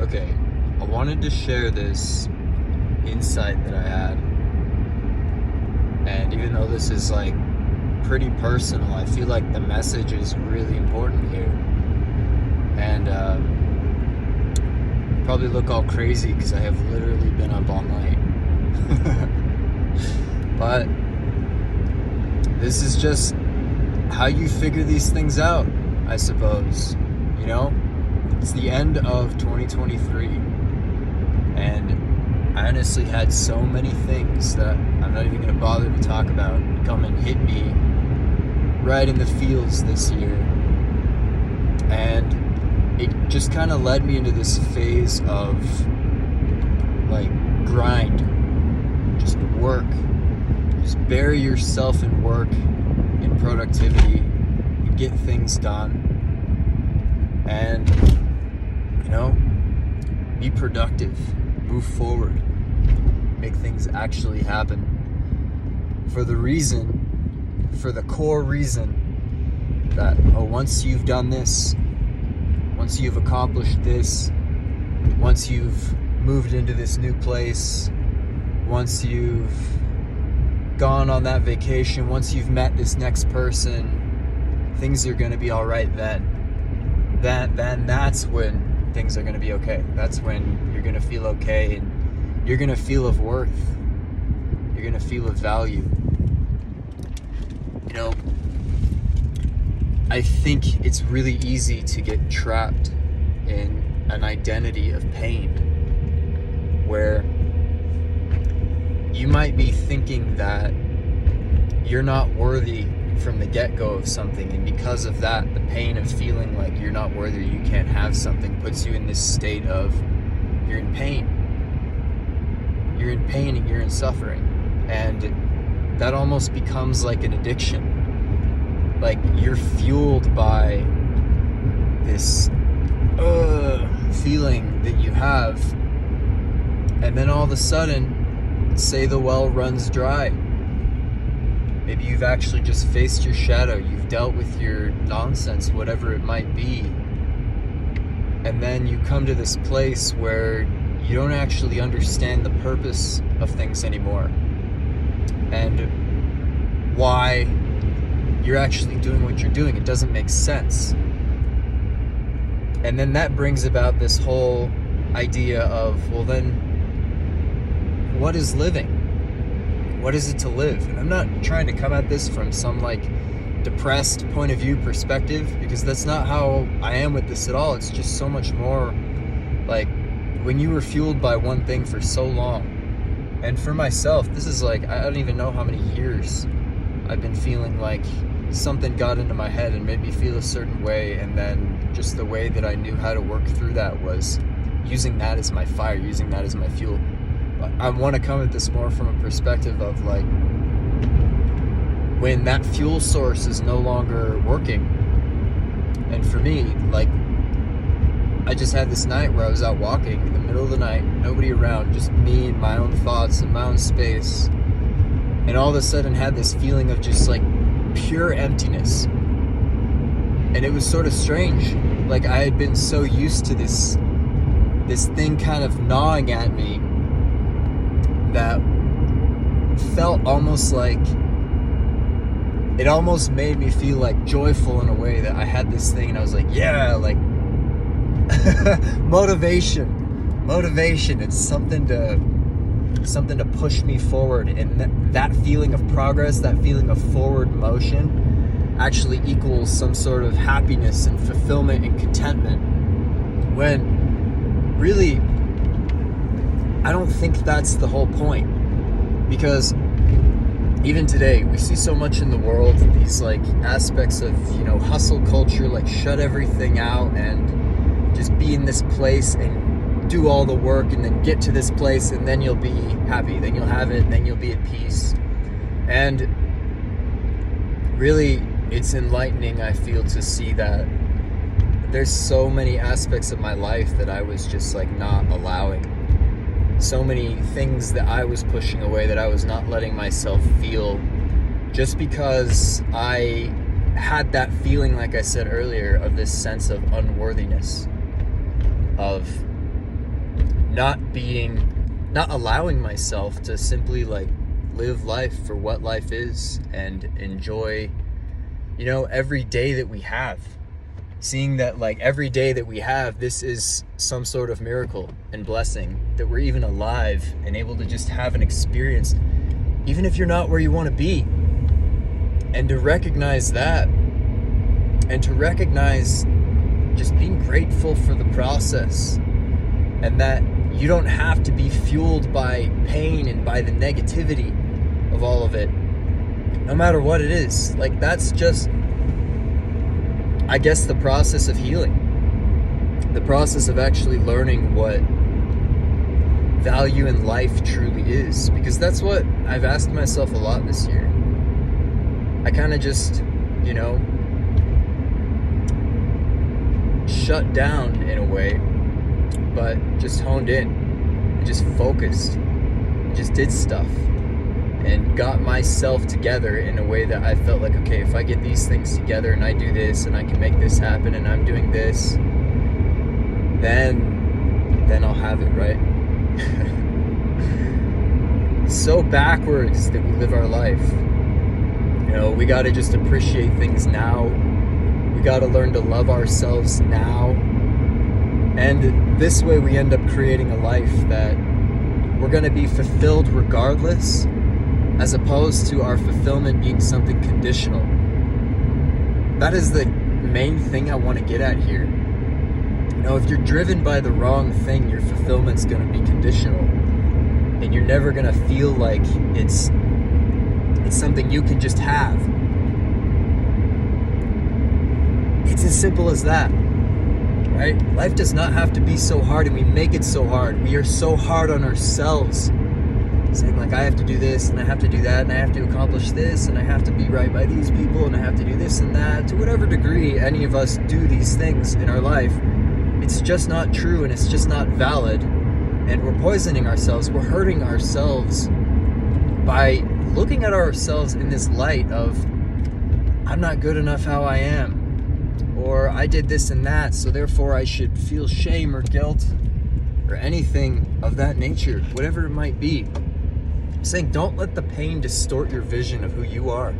Okay, I wanted to share this insight that I had. And even though this is like pretty personal, I feel like the message is really important here. And probably look all crazy because I have literally been up all night. But this is just how you figure these things out, I suppose. You know? It's the end of 2023, and I honestly had so many things that I'm not even going to bother to talk about come and hit me right in the feels this year. And it just kind of led me into this phase of like grind, just work, just bury yourself in work, in productivity, and get things done. And be productive, move forward, make things actually happen for the core reason that, once you've done this, once you've accomplished this, once you've moved into this new place, once you've gone on that vacation, once you've met this next person, things are going to be all right then. Then that's when things are going to be okay. That's when you're going to feel okay, and you're going to feel of worth. You're going to feel of value. I think it's really easy to get trapped in an identity of pain where you might be thinking that you're not worthy from the get-go of something, and because of that, the pain of feeling like you're not worthy, you can't have something, puts you in this state of you're in pain and you're in suffering, and that almost becomes like an addiction. Like you're fueled by this feeling that you have, and then all of a sudden, say the well runs dry. Maybe you've actually just faced your shadow. You've dealt with your nonsense, whatever it might be. And then you come to this place where you don't actually understand the purpose of things anymore. And why you're actually doing what you're doing. It doesn't make sense. And then that brings about this whole idea of, well then, what is living? What is it to live? And I'm not trying to come at this from some like depressed point of view perspective, because that's not how I am with this at all. It's just so much more like when you were fueled by one thing for so long. And for myself, this is like, I don't even know how many years I've been feeling like something got into my head and made me feel a certain way, and then just the way that I knew how to work through that was using that as my fire, using that as my fuel. I want to come at this more from a perspective of like when that fuel source is no longer working. And for me, like I just had this night where I was out walking in the middle of the night, nobody around, just me and my own thoughts and my own space, and all of a sudden had this feeling of just like pure emptiness. And it was sort of strange. Like I had been so used to this thing kind of gnawing at me that felt almost like, it almost made me feel like joyful in a way that I had this thing, and I was like, yeah, like motivation, it's something to push me forward. And that feeling of progress, that feeling of forward motion actually equals some sort of happiness and fulfillment and contentment, when really I don't think that's the whole point. Because even today, we see so much in the world, these like aspects of, hustle culture, like shut everything out and just be in this place and do all the work and then get to this place and then you'll be happy, then you'll have it, and then you'll be at peace. And really, it's enlightening, I feel, to see that there's so many aspects of my life that I was just like not allowing. So many things that I was pushing away, that I was not letting myself feel, just because I had that feeling, like I said earlier, of this sense of unworthiness, of not allowing myself to simply like live life for what life is and enjoy, every day that we have. Seeing that like every day that we have, this is some sort of miracle and blessing, that we're even alive and able to just have an experience, even if you're not where you want to be. And to recognize that, and to recognize just being grateful for the process, and that you don't have to be fueled by pain and by the negativity of all of it, no matter what it is. Like, that's just, I guess, the process of healing, the process of actually learning what value in life truly is, because that's what I've asked myself a lot this year. I kind of just, shut down in a way, but just honed in and just focused, just did stuff and got myself together in a way that I felt like, okay, if I get these things together and I do this and I can make this happen and I'm doing this, then I'll have it, right? So backwards that we live our life. We got to just appreciate things now. We got to learn to love ourselves now. And this way we end up creating a life that we're going to be fulfilled regardless, as opposed to our fulfillment being something conditional. That is the main thing I want to get at here. If you're driven by the wrong thing, your fulfillment's going to be conditional. And you're never going to feel like it's something you can just have. It's as simple as that, right? Life does not have to be so hard, and we make it so hard. We are so hard on ourselves, saying like, I have to do this, and I have to do that, and I have to accomplish this, and I have to be right by these people, and I have to do this and that. To whatever degree any of us do these things in our life, it's just not true, and it's just not valid, and we're poisoning ourselves. We're hurting ourselves by looking at ourselves in this light of, I'm not good enough how I am, or I did this and that, so therefore I should feel shame or guilt or anything of that nature, whatever it might be. I'm saying, don't let the pain distort your vision of who you are.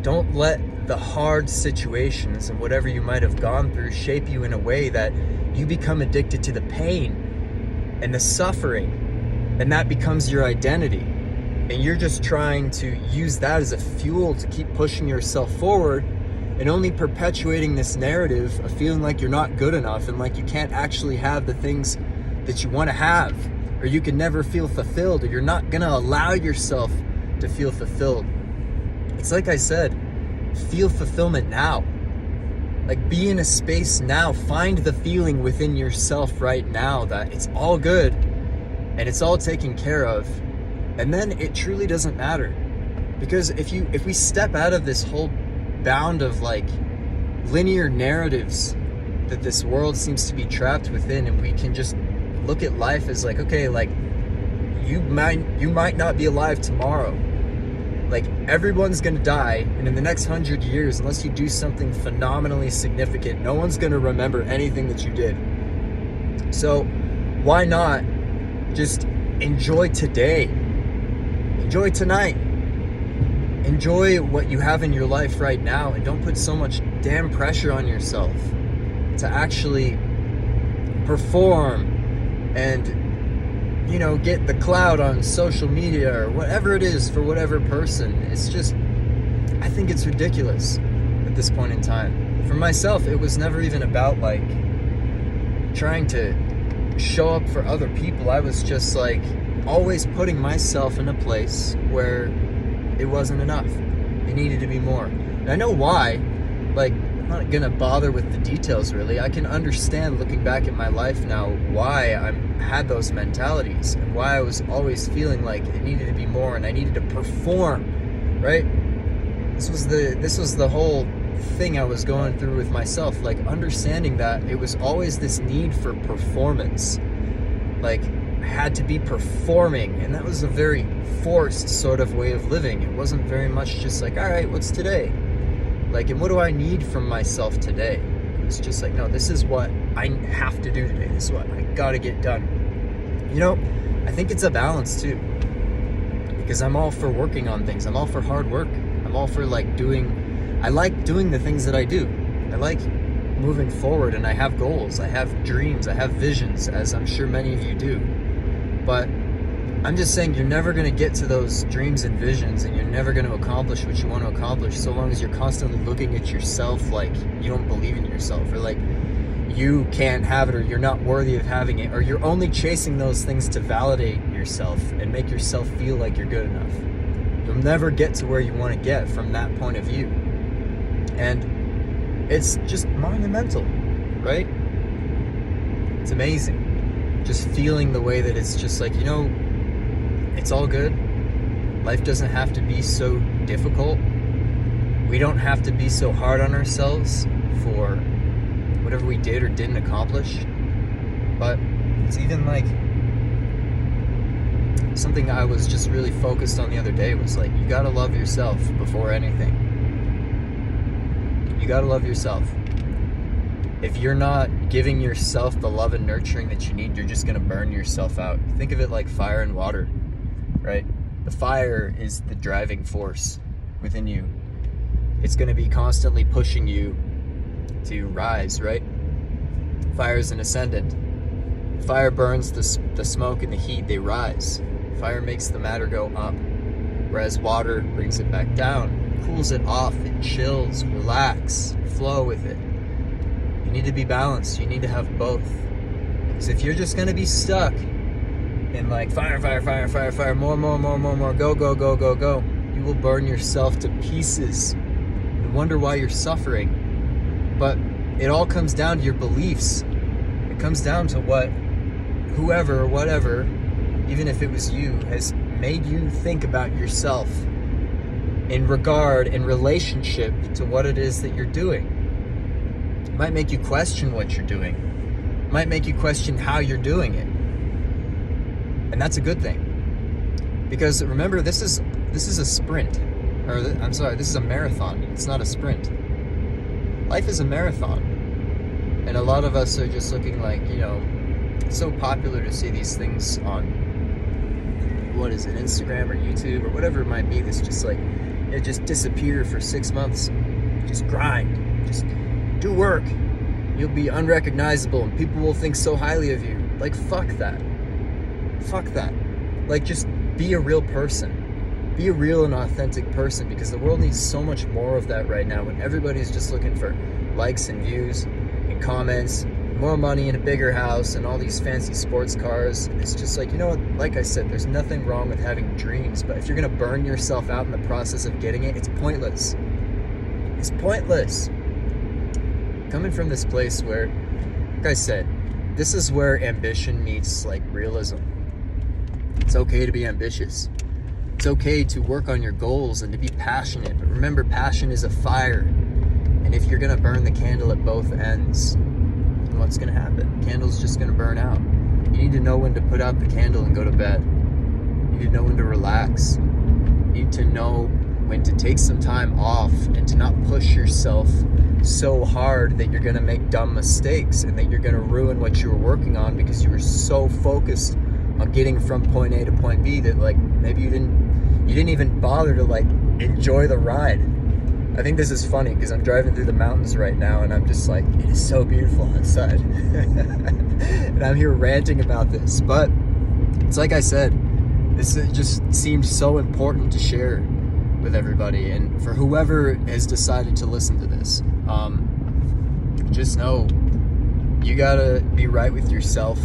Don't let the hard situations and whatever you might have gone through shape you in a way that you become addicted to the pain and the suffering, and that becomes your identity. And you're just trying to use that as a fuel to keep pushing yourself forward, and only perpetuating this narrative of feeling like you're not good enough and like you can't actually have the things that you want to have, or you can never feel fulfilled, or you're not going to allow yourself to feel fulfilled. It's like I said, feel fulfillment now. Like, be in a space now. Find the feeling within yourself right now that it's all good and it's all taken care of. And then it truly doesn't matter. Because if we step out of this whole bound of like linear narratives that this world seems to be trapped within, and we can just look at life as like, okay, like you might not be alive tomorrow. Like, everyone's gonna die, and in the next 100 years, unless you do something phenomenally significant, no one's gonna remember anything that you did. So why not just enjoy today? Enjoy tonight. Enjoy what you have in your life right now, and don't put so much damn pressure on yourself to actually perform and, get the clout on social media or whatever it is for whatever person. It's just, I think it's ridiculous at this point in time. For myself, it was never even about like trying to show up for other people. I was just like always putting myself in a place where it wasn't enough. It needed to be more. And I know why. Like, I'm not gonna bother with the details really. I can understand, looking back at my life now, why I had those mentalities and why I was always feeling like it needed to be more and I needed to perform, right? This was the whole thing I was going through with myself, like understanding that it was always this need for performance. Like, I had to be performing, and that was a very forced sort of way of living. It wasn't very much just like, all right, what's today? Like, and what do I need from myself today? It's just like, no, this is what I have to do today. This is what I gotta get done. I think it's a balance too, because I'm all for working on things. I'm all for hard work. I'm all for I like doing the things that I do. I like moving forward, and I have goals. I have dreams. I have visions, as I'm sure many of you do. But I'm just saying, you're never going to get to those dreams and visions, and you're never going to accomplish what you want to accomplish so long as you're constantly looking at yourself like you don't believe in yourself, or like you can't have it, or you're not worthy of having it, or you're only chasing those things to validate yourself and make yourself feel like you're good enough. You'll never get to where you want to get from that point of view. And it's just monumental, right? It's amazing. Just feeling the way that it's just like, it's all good. Life doesn't have to be so difficult. We don't have to be so hard on ourselves for whatever we did or didn't accomplish. But it's even something I was just really focused on the other day was you gotta love yourself before anything. You gotta love yourself. If you're not giving yourself the love and nurturing that you need, you're just gonna burn yourself out. Think of it like fire and water, right? The fire is the driving force within you. It's gonna be constantly pushing you to rise, right? Fire is an ascendant. Fire burns the smoke and the heat, they rise. Fire makes the matter go up, whereas water brings it back down, cools it off, it chills, relax, flow with it. You need to be balanced. You need to have both. Because if you're just going to be stuck in fire, more, go, you will burn yourself to pieces and wonder why you're suffering. But it all comes down to your beliefs. It comes down to what whoever or whatever, even if it was you, has made you think about yourself in relationship to what it is that you're doing. It might make you question what you're doing. It might make you question how you're doing it. And that's a good thing. Because remember, this is a sprint. This is a marathon. It's not a sprint. Life is a marathon. And a lot of us are just looking it's so popular to see these things on, Instagram or YouTube or whatever it might be. That's just it just disappear for 6 months. Just grind. Just do work. You'll be unrecognizable and people will think so highly of you. Fuck that. Fuck that. Just be a real person. Be a real and authentic person, because the world needs so much more of that right now, when everybody's just looking for likes and views and comments, more money and a bigger house and all these fancy sports cars. It's just like I said, there's nothing wrong with having dreams, but if you're going to burn yourself out in the process of getting it, it's pointless. It's pointless. Coming from this place where, like I said, this is where ambition meets realism. It's okay to be ambitious. It's okay to work on your goals and to be passionate. But remember, passion is a fire. And if you're going to burn the candle at both ends, then what's going to happen? The candle's just going to burn out. You need to know when to put out the candle and go to bed. You need to know when to relax. You need to know when to take some time off and to not push yourself so hard that you're going to make dumb mistakes and that you're going to ruin what you were working on because you were so focused on getting from point A to point B that maybe you didn't even bother to enjoy the ride. I think this is funny because I'm driving through the mountains right now and I'm just it is so beautiful outside. And I'm here ranting about this, but it's like I said, this just seemed so important to share with everybody, and for whoever has decided to listen to this, just know you gotta be right with yourself.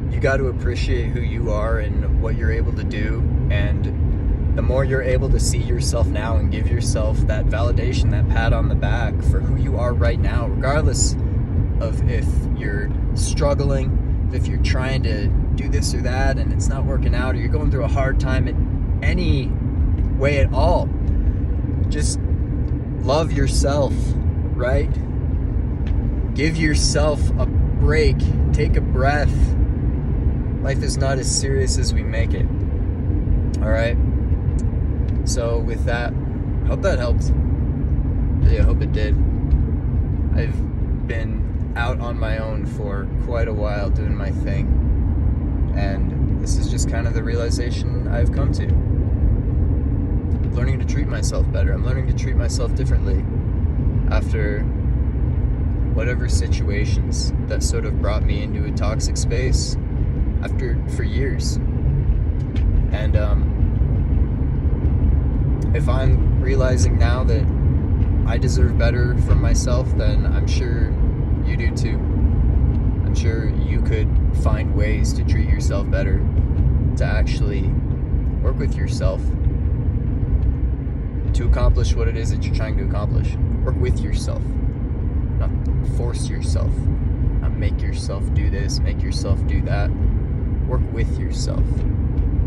You got to appreciate who you are and what you're able to do, and the more you're able to see yourself now and give yourself that validation, that pat on the back for who you are right now, regardless of if you're struggling, if you're trying to do this or that and it's not working out, or you're going through a hard time in any way at all, just love yourself, right? Give yourself a break, take a breath. Life is not as serious as we make it. All right. So with that, I hope that helped. I hope it did. I've been out on my own for quite a while doing my thing. And this is just kind of the realization I've come to. Learning to treat myself better. I'm learning to treat myself differently after whatever situations that sort of brought me into a toxic space for years. And if I'm realizing now that I deserve better from myself, then I'm sure you do too. I'm sure you could find ways to treat yourself better, to actually work with yourself to accomplish what it is that you're trying to accomplish. Work with yourself, not force yourself, not make yourself do this, make yourself do that. Work with yourself,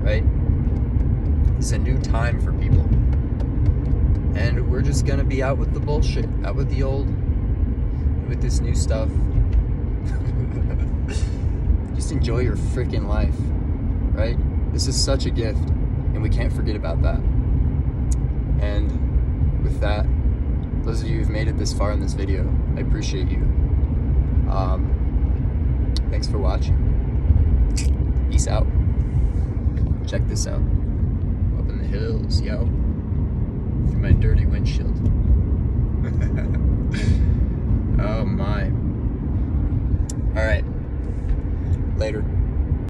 right? It's a new time for people. And we're just gonna be out with the bullshit, out with the old, with this new stuff. Just enjoy your freaking life, right? This is such a gift, and we can't forget about that. And with that, those of you who've made it this far in this video, I appreciate you. Thanks for watching. Peace out. Check this out. Up in the hills, yo. Through my dirty windshield.